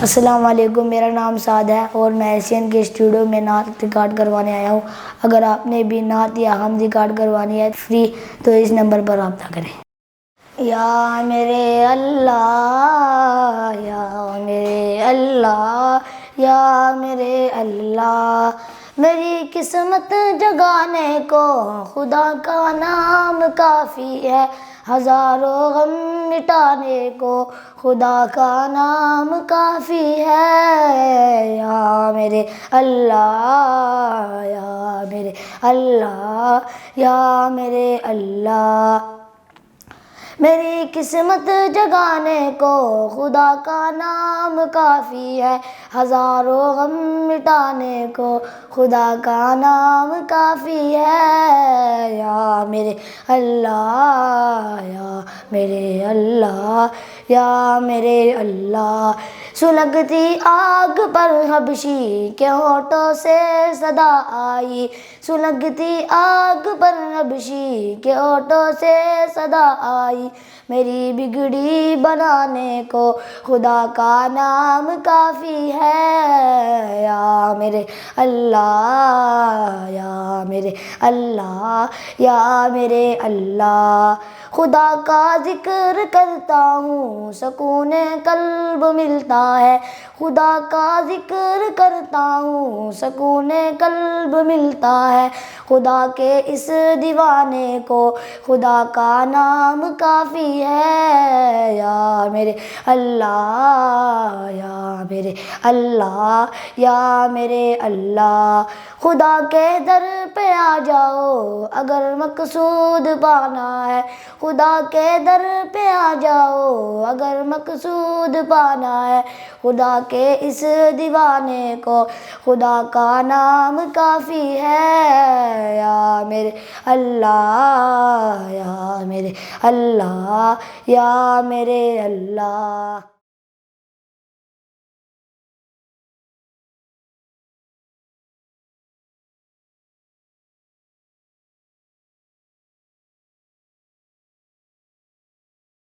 السلام علیکم، میرا نام سعد ہے اور میں ایشین کے اسٹوڈیو میں نعت ریکارڈ کروانے آیا ہوں۔ اگر آپ نے بھی نعت یا حمد ریکارڈ کروانی ہے فری تو اس نمبر پر رابطہ کریں۔ یا میرے اللہ، یا میرے اللہ، یا میرے اللہ، میری قسمت جگانے کو خدا کا نام کافی ہے، ہزاروں غم مٹانے کو خدا کا نام کافی ہے۔ یا میرے اللہ، یا میرے اللہ، یا میرے اللہ، میری قسمت جگانے کو خدا کا نام کافی ہے، ہزاروں غم مٹانے کو خدا کا نام کافی ہے۔ یا میرے اللہ، یا میرے اللہ، یا میرے اللہ، سلگتی آگ پر حبشی کے ہونٹوں سے صدا آئی، سلگتی آگ پر حبشی کے ہونٹوں سے صدا آئی، میری بگڑی بنانے کو خدا کا نام کافی ہے۔ یا میرے اللہ، یا میرے اللہ، یا میرے اللہ، خدا کا ذکر کرتا ہوں سکون قلب ملتا ہے، خدا کا ذکر کرتا ہوں سکون قلب ملتا ہے، خدا کے اس دیوانے کو خدا کا نام کافی ہے۔ یا میرے اللہ، یا میرے اللہ، یا میرے اللہ، خدا کے در پہ آ جاؤ اگر مقصود پانا ہے، خدا کے در پہ آ جاؤ اگر مقصود پانا ہے، خدا کے اس دیوانے کو خدا کا نام کافی ہے۔ یا میرے اللہ، یا میرے اللہ، یا میرے اللہ۔